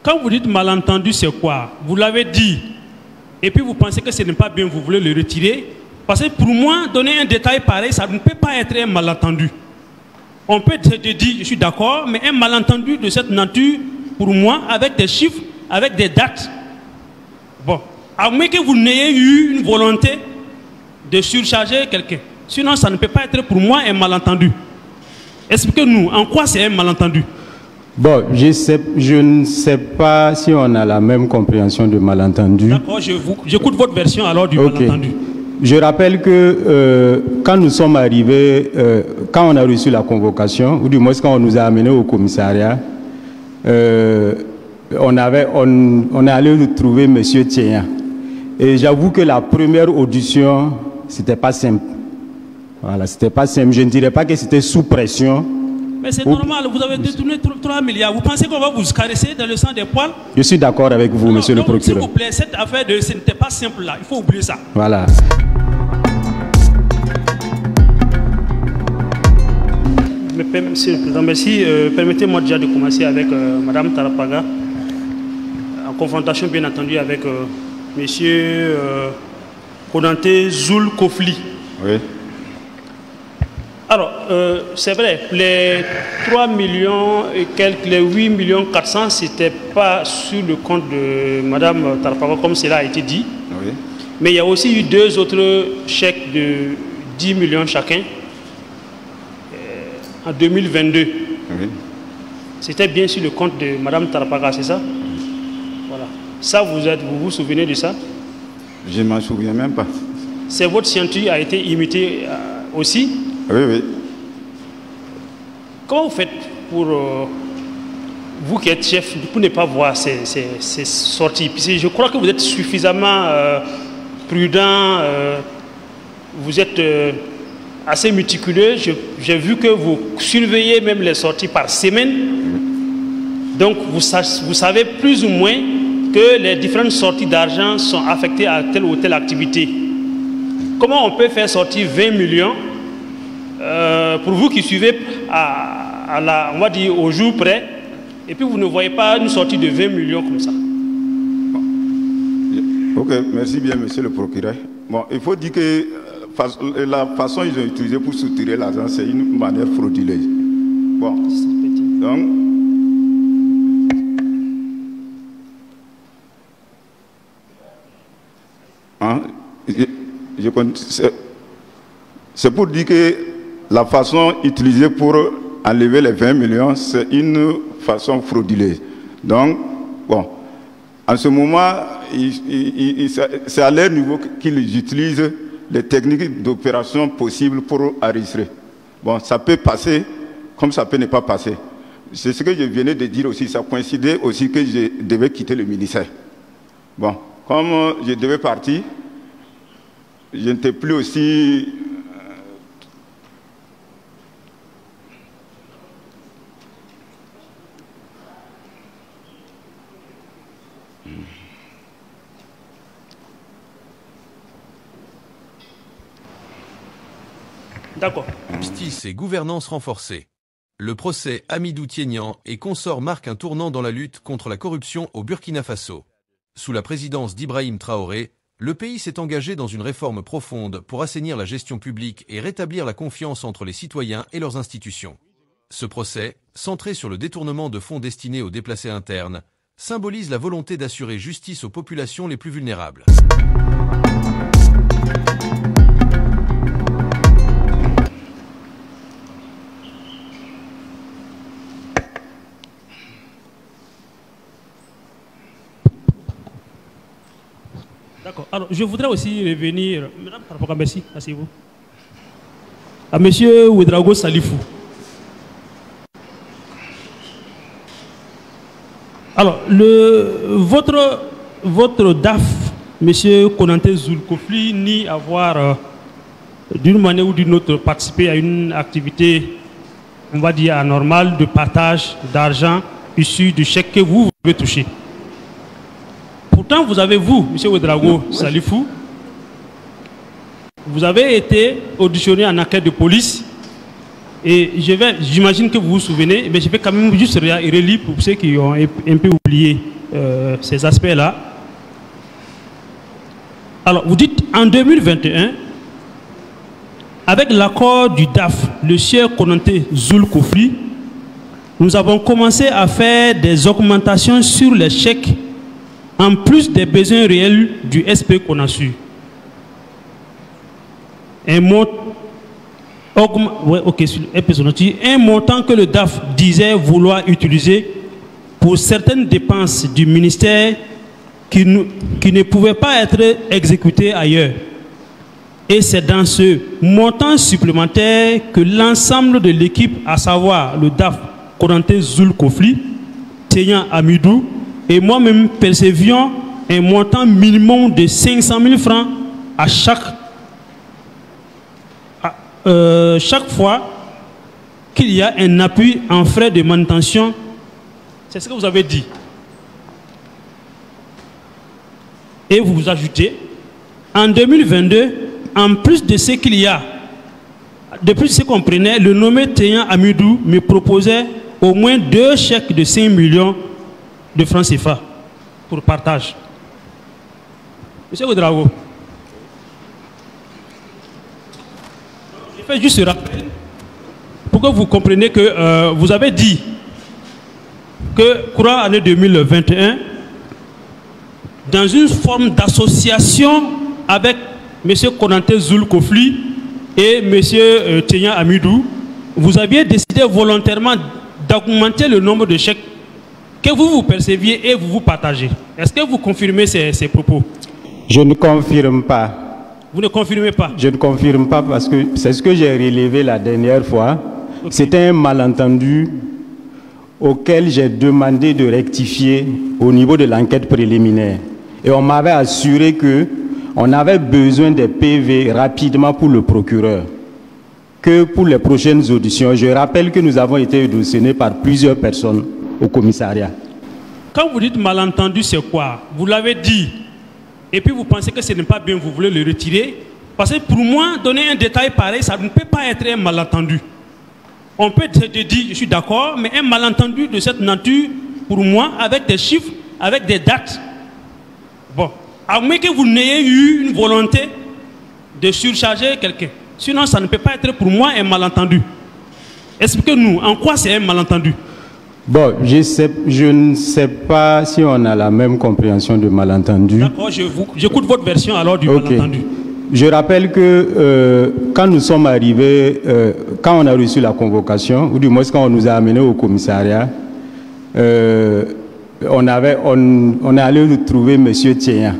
quand vous dites malentendu, c'est quoi? Vous l'avez dit, et puis vous pensez que ce n'est pas bien, vous voulez le retirer. Parce que pour moi, donner un détail pareil, ça ne peut pas être un malentendu. On peut te dire, je suis d'accord, mais un malentendu de cette nature, pour moi, avec des chiffres, avec des dates, bon, à moins que vous n'ayez eu une volonté de surcharger quelqu'un. Sinon, ça ne peut pas être pour moi un malentendu. Expliquez-nous, en quoi c'est un malentendu? Bon, je ne sais pas si on a la même compréhension de malentendu. D'accord, j'écoute votre version alors du malentendu. Je rappelle que quand nous sommes arrivés, quand on a reçu la convocation, ou du moins quand on nous a amenés au commissariat, on est allé trouver M. Tchéa. Et j'avoue que la première audition, c'était pas simple. Voilà, c'était pas simple. Je ne dirais pas que c'était sous pression. Mais c'est normal, vous avez détourné 3 milliards. Vous pensez qu'on va vous caresser dans le sang des poils? Je suis d'accord avec vous, monsieur le procureur. S'il vous plaît, cette affaire ce n'était pas simple là. Il faut oublier ça. Voilà. Monsieur le Président, merci. Permettez-moi déjà de commencer avec Mme Tarapaga, en confrontation bien entendu avec monsieur Konanté Zoul Kofli. Oui. Alors, c'est vrai, les 3 millions et quelques, les 8 millions 400, ce n'était pas sur le compte de Mme Tarapaga, comme cela a été dit. Oui. Mais il y a aussi eu 2 autres chèques de 10 millions chacun en 2022. Oui. C'était bien sur le compte de Mme Tarapaga, c'est ça? Voilà. Ça, vous vous souvenez de ça? Je ne m'en souviens même pas. C'est votre scientifique a été imité aussi? Oui, oui. Comment vous faites pour, vous qui êtes chef, pour ne pas voir ces sorties? Puisque je crois que vous êtes suffisamment prudent, vous êtes assez méticuleux. J'ai vu que vous surveillez même les sorties par semaine. Donc vous savez plus ou moins que les différentes sorties d'argent sont affectées à telle ou telle activité. Comment on peut faire sortir 20 millions pour vous qui suivez on va dire au jour près, et puis vous ne voyez pas une sortie de 20 millions comme ça? Ok, merci bien, monsieur le procureur. Bon, il faut dire que la façon qu'ils ont utilisé pour soutirer l'argent, c'est une manière frauduleuse. Bon, donc, hein, c'est pour dire que la façon utilisée pour enlever les 20 millions, c'est une façon frauduleuse. Donc, bon, en ce moment, c'est à leur niveau qu'ils utilisent les techniques d'opération possibles pour enregistrer. Bon, ça peut passer comme ça peut ne pas passer. C'est ce que je venais de dire aussi. Ça coïncidait aussi que je devais quitter le ministère. Bon, comme je devais partir, je n'étais plus aussi... D'accord. Justice et gouvernance renforcée. Le procès Hamidou Tiénian et consorts marque un tournant dans la lutte contre la corruption au Burkina Faso. Sous la présidence d'Ibrahim Traoré, le pays s'est engagé dans une réforme profonde pour assainir la gestion publique et rétablir la confiance entre les citoyens et leurs institutions. Ce procès, centré sur le détournement de fonds destinés aux déplacés internes, symbolise la volonté d'assurer justice aux populations les plus vulnérables. D'accord. Alors, je voudrais aussi revenir, Madame Tarapaga, merci, asseyez-vous, à Monsieur Ouedraogo Salifou. Alors, votre DAF, Monsieur Konanté Zoul Kofli, nie avoir, d'une manière ou d'une autre, participé à une activité, on va dire, anormale de partage d'argent issu du chèque que vous avez touché. Pourtant, vous avez, M. Ouedraogo Salifou, vous avez été auditionné en enquête de police. Et j'imagine que vous vous souvenez, mais je vais quand même juste relire pour ceux qui ont un peu oublié. ces aspects-là. Alors, vous dites, en 2021, avec l'accord du DAF, le sieur Konanté Zul Kofli, nous avons commencé à faire des augmentations sur les chèques en plus des besoins réels du SP qu'on a su. Un montant que le DAF disait vouloir utiliser pour certaines dépenses du ministère qui ne pouvaient pas être exécutées ailleurs. Et c'est dans ce montant supplémentaire que l'ensemble de l'équipe, à savoir le DAF Konanté Zul Kofli, Tenya Amidou et moi-même percevions un montant minimum de 500 000 francs à chaque fois qu'il y a un appui en frais de manutention. C'est ce que vous avez dit. Et vous ajoutez, en 2022, en plus de ce qu'il y a, depuis ce qu'on prenait, le nommé Tenya Amidou me proposait au moins 2 chèques de 5 millions de francs CFA pour partage. Monsieur Ouedraogo, je fais juste ce rappel pour que vous compreniez que vous avez dit que courant année 2021, dans une forme d'association avec M. Konanté Zul Kofli et M. Tenya Amidou, vous aviez décidé volontairement d'augmenter le nombre de chèques que vous perceviez et vous partagez. Est-ce que vous confirmez ces propos? Je ne confirme pas. Vous ne confirmez pas? Je ne confirme pas parce que c'est ce que j'ai relevé la dernière fois. Okay. C'était un malentendu auquel j'ai demandé de rectifier au niveau de l'enquête préliminaire. Et on m'avait assuré qu'on avait besoin des PV rapidement pour le procureur. Que pour les prochaines auditions, je rappelle que nous avons été auditionnés par plusieurs personnes au commissariat. Quand vous dites malentendu, c'est quoi? Vous l'avez dit, et puis vous pensez que ce n'est pas bien, vous voulez le retirer. Parce que pour moi, donner un détail pareil, ça ne peut pas être un malentendu. On peut te dire, je suis d'accord, mais un malentendu de cette nature, pour moi, avec des chiffres, avec des dates, bon, à moins que vous n'ayez eu une volonté de surcharger quelqu'un. Sinon, ça ne peut pas être pour moi un malentendu. Expliquez-nous, en quoi c'est un malentendu? Bon, je ne sais pas si on a la même compréhension de malentendu. D'accord, j'écoute votre version alors du malentendu. Je rappelle que quand nous sommes arrivés, quand on a reçu la convocation, ou du moins quand on nous a amenés au commissariat, on est allé trouver M. Tenya.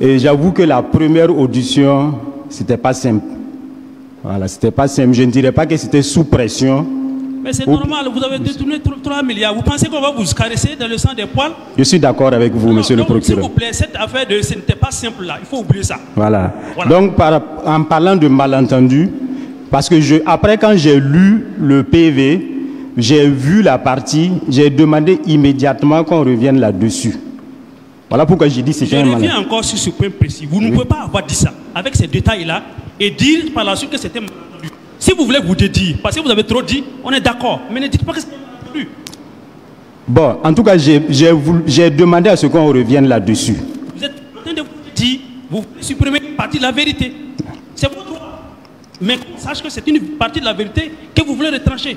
Et j'avoue que la première audition, c'était pas simple. Voilà, c'était pas simple. Je ne dirais pas que c'était sous pression. Mais c'est normal, vous avez détourné 3 milliards. Vous pensez qu'on va vous caresser dans le sang des poils? Je suis d'accord avec vous, monsieur le procureur. S'il vous plaît, cette affaire ce n'était pas simple là. Il faut oublier ça. Voilà. Donc, en parlant de malentendu, parce que après, quand j'ai lu le PV, j'ai vu la partie, j'ai demandé immédiatement qu'on revienne là-dessus. Voilà pourquoi j'ai dit que c'était un malentendu. Je reviens encore sur ce point précis. Vous ne pouvez pas avoir dit ça avec ces détails-là et dire par la suite que c'était malentendu. Si vous voulez vous dédire, parce que vous avez trop dit, on est d'accord, mais ne dites pas que c'est malentendu. Bon, en tout cas, j'ai demandé à ce qu'on revienne là-dessus. Vous êtes en train de vous dire, vous supprimez une partie de la vérité. C'est votre droit. Mais sache que c'est une partie de la vérité que vous voulez retrancher.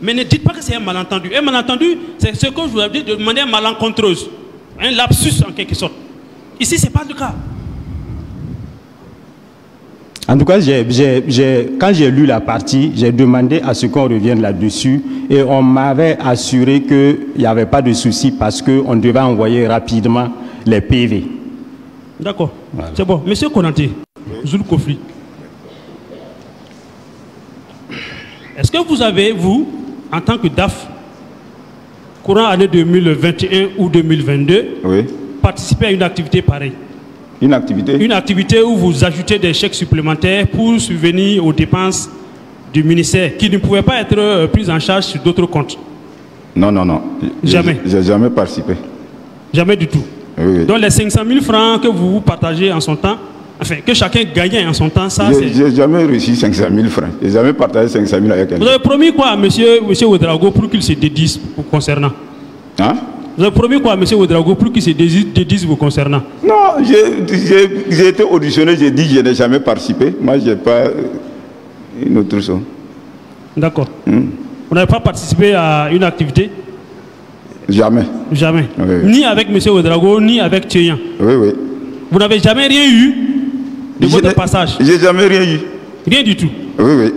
Mais ne dites pas que c'est un malentendu. Un malentendu, c'est ce que je vous ai dit de manière malencontreuse. Un lapsus en quelque sorte. Ici, ce n'est pas le cas. En tout cas, quand j'ai lu la partie, j'ai demandé à ce qu'on revienne là-dessus et on m'avait assuré qu'il n'y avait pas de souci parce qu'on devait envoyer rapidement les PV. D'accord, voilà. C'est bon. Monsieur Konanté, Zul Kofli, est-ce que vous avez, vous, en tant que DAF, courant année 2021 ou 2022, oui, participé à une activité pareille? Une activité? Une activité où vous ajoutez des chèques supplémentaires pour subvenir aux dépenses du ministère qui ne pouvaient pas être prises en charge sur d'autres comptes? Non, non, non. Jamais? J'ai jamais participé. Jamais du tout? Oui, oui. Donc les 500 000 francs que vous partagez en son temps, enfin que chacun gagnait en son temps, ça c'est... J'ai jamais reçu 500 000 francs. J'ai jamais partagé 500 000 avec quelqu'un. Vous avez promis quoi à monsieur Ouedraogo pour qu'il se dédie concernant? Hein? Vous avez promis quoi, M. Ouedraogo, pour qu'il se dédise vous concernant? Non, j'ai été auditionné, j'ai dit que je n'ai jamais participé. Moi, je n'ai pas une autre chose. D'accord. Vous n'avez pas participé à une activité? Jamais. Jamais. Oui, oui. Ni avec M. Ouedraogo, ni avec Tcheyan. Oui, oui. Vous n'avez jamais rien eu de votre passage? J'ai jamais rien eu. Rien du tout? Oui, oui.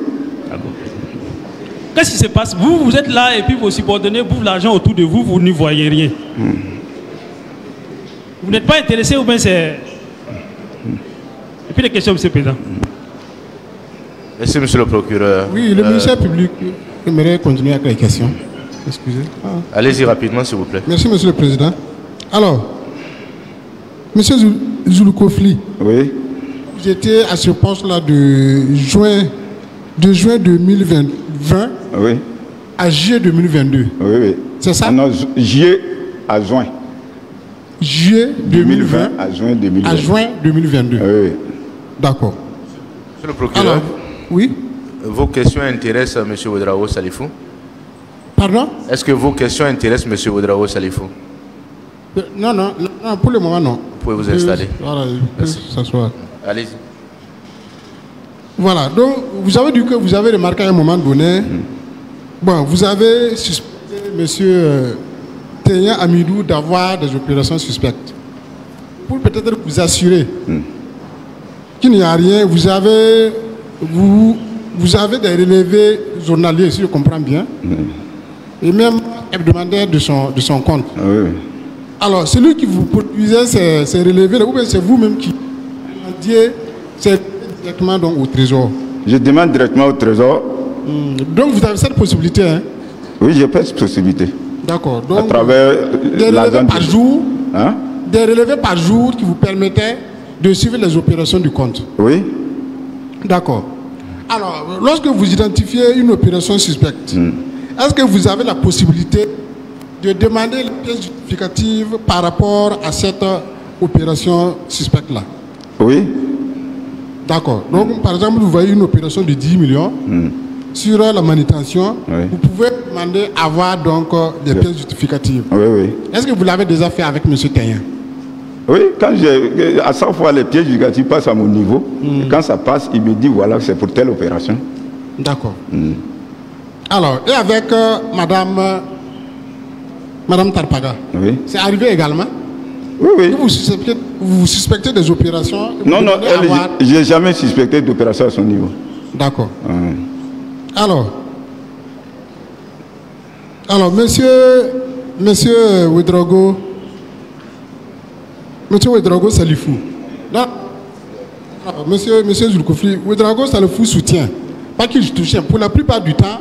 Qu'est-ce qui se passe? Vous êtes là et puis vos subordonnés bouffent l'argent autour de vous, vous n'y voyez rien. Vous n'êtes pas intéressé ou bien c'est... Et puis les questions, M. le Président. Merci, Monsieur le procureur. Oui, le ministère public aimerait continuer avec les questions. Excusez. Allez-y rapidement, s'il vous plaît. Merci, Monsieur le Président. Alors, Monsieur Zouloukofli, Oui. vous étiez à ce poste-là de juin 2020 Oui. à juillet 2022. Oui, oui. C'est ça? Ah non, juillet à juin. Juillet 2020 à juin 2022. à juin 2022. Oui, oui. D'accord. Monsieur le procureur, Alors, oui? vos questions intéressent M. Ouedraogo Salifou? Pardon? Est-ce que vos questions intéressent M. Ouedraogo Salifou? Non, pour le moment, non. Vous pouvez vous installer. Voilà, Merci. s'asseoir. Allez-y. Voilà, donc vous avez dit que vous avez remarqué à un moment donné, bon, vous avez suspecté M. Tcheyan Hamidou d'avoir des opérations suspectes. Pour peut-être vous assurer qu'il n'y a rien, vous avez des relevés journaliers, si je comprends bien, et même hebdomadaires de son compte. Oui. Alors, celui qui vous produisait ces relevés, ou bien c'est vous-même qui demandiez directement donc, au Trésor? Je demande directement au Trésor. Donc vous avez cette possibilité, hein? Oui, j'ai pas cette possibilité. D'accord. À Donc, travers des la relevés zone par de... jour, Hein? des relevés par jour qui vous permettaient de suivre les opérations du compte. Oui. D'accord. Alors, lorsque vous identifiez une opération suspecte, est-ce que vous avez la possibilité de demander les pièces justificatives par rapport à cette opération suspecte-là? Oui. D'accord. Donc, par exemple, vous voyez une opération de 10 millions sur la manutention. Oui. Vous pouvez demander à avoir donc des pièces justificatives. Oui, oui. Est-ce que vous l'avez déjà fait avec M. Tcheyan? Oui, à chaque fois les pièces judicatives passent à mon niveau. Et quand ça passe, il me dit voilà, c'est pour telle opération. D'accord. Alors, et avec Madame Tarpaga, Oui. c'est arrivé également? Oui, oui. Vous suspectez des opérations? Non, je n'ai jamais suspecté d'opération à son niveau. D'accord. Alors, monsieur Ouedraogo Salifou, là, monsieur Zouloukofli, Ouedraogo Salifou soutient, pas qu'il soutient, pour la plupart du temps,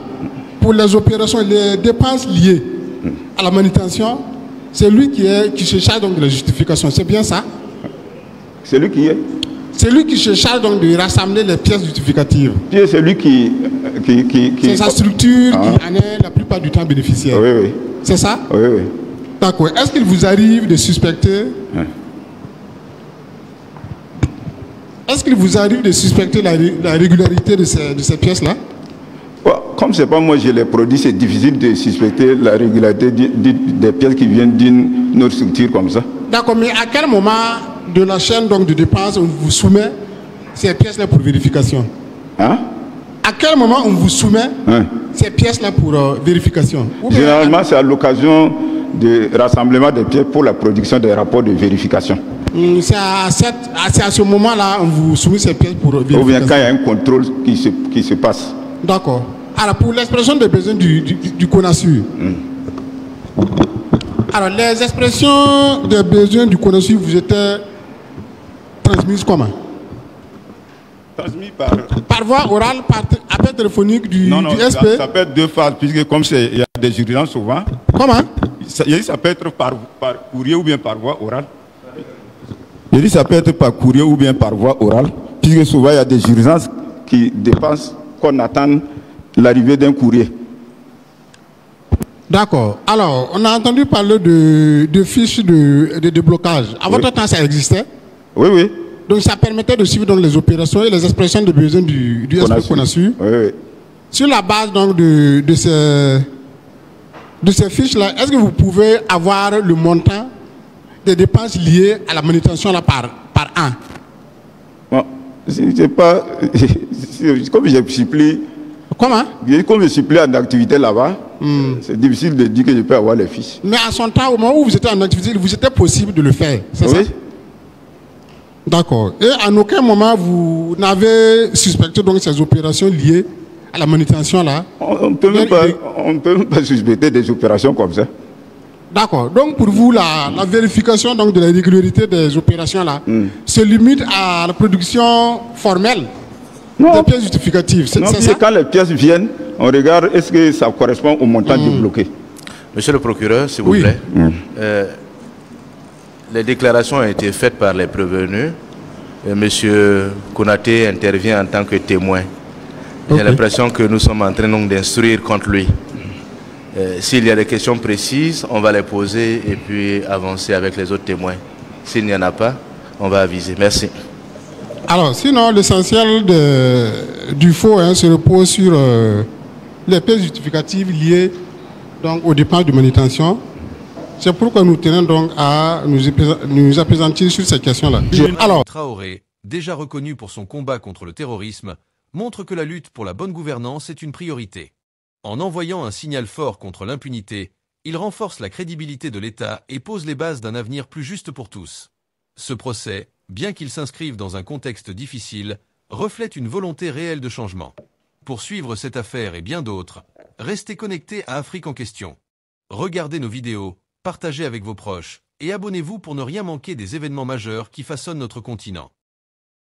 pour les opérations, les dépenses liées à la manutention, c'est lui qui se charge donc de la justification. C'est bien ça? C'est lui qui est? C'est lui qui se charge donc de rassembler les pièces justificatives. Puis c'est lui qui... C'est sa structure qui en est la plupart du temps bénéficiaire. Oui, oui. C'est ça? Oui, oui. D'accord. Est-ce qu'il vous arrive de suspecter... Est-ce qu'il vous arrive de suspecter la régularité de ces pièces-là? Comme ce n'est pas moi qui les produis, c'est difficile de suspecter la régularité des pièces qui viennent d'une autre structure comme ça. D'accord, mais à quel moment de la chaîne donc, de dépenses on vous soumet ces pièces-là pour vérification? Hein? À quel moment on vous soumet ces pièces-là pour vérification? Généralement, c'est à l'occasion du rassemblement des pièces pour la production des rapports de vérification. C'est à ce moment-là on vous soumet ces pièces pour vérification? Ou bien quand il y a un contrôle qui se passe. D'accord. Alors, pour l'expression des besoins du CONASUR, alors les expressions des besoins du CONASUR vous étaient transmises comment? Transmis par voie orale, par appel téléphonique du SP? Ça peut être deux phases, puisque comme il y a des urgences souvent. Comment? Ça peut être par courrier ou bien par voie orale. Je dis ça peut être par courrier ou bien par voie orale, puisque souvent il y a des urgences qui dépassent qu'on attend l'arrivée d'un courrier. D'accord. Alors, on a entendu parler de fiches de déblocage. À votre temps, ça existait? Oui, oui. Donc, ça permettait de suivre donc, les opérations et les expressions de besoin du SP CONASUR. Oui, oui. Sur la base donc, de de ces fiches-là, est-ce que vous pouvez avoir le montant des dépenses liées à la manutention là, par an? Bon, c'est pas... Comme je supplie... Comment? Comme je supplie en activité là-bas, c'est difficile de dire que je peux avoir les fiches. Mais à son temps, au moment où vous étiez en activité, il vous était possible de le faire, c'est ça? Oui. D'accord. Et en aucun moment, vous n'avez suspecté donc ces opérations liées à la manutention là? On ne peut même pas suspecter des opérations comme ça. D'accord. Donc pour vous, la vérification donc, de la régularité des opérations là se limite à la production formelle des pièces justificatives. C'est ça? Quand les pièces viennent, on regarde est-ce que ça correspond au montant débloqué. Monsieur le procureur, s'il vous plaît. Les déclarations ont été faites par les prévenus. Monsieur Konaté intervient en tant que témoin. J'ai l'impression que nous sommes en train donc d'instruire contre lui. S'il y a des questions précises, on va les poser et puis avancer avec les autres témoins. S'il n'y en a pas, on va aviser. Merci. Alors, sinon, l'essentiel du faux se repose sur les pièces justificatives liées donc, aux dépenses de manutention. C'est pourquoi nous tenons donc à nous appesantir sur ces questions-là. Alors, Traoré, déjà reconnu pour son combat contre le terrorisme, montre que la lutte pour la bonne gouvernance est une priorité. En envoyant un signal fort contre l'impunité, il renforce la crédibilité de l'État et pose les bases d'un avenir plus juste pour tous. Ce procès, bien qu'il s'inscrive dans un contexte difficile, reflète une volonté réelle de changement. Pour suivre cette affaire et bien d'autres, restez connectés à Afrique en question. Regardez nos vidéos, partagez avec vos proches et abonnez-vous pour ne rien manquer des événements majeurs qui façonnent notre continent.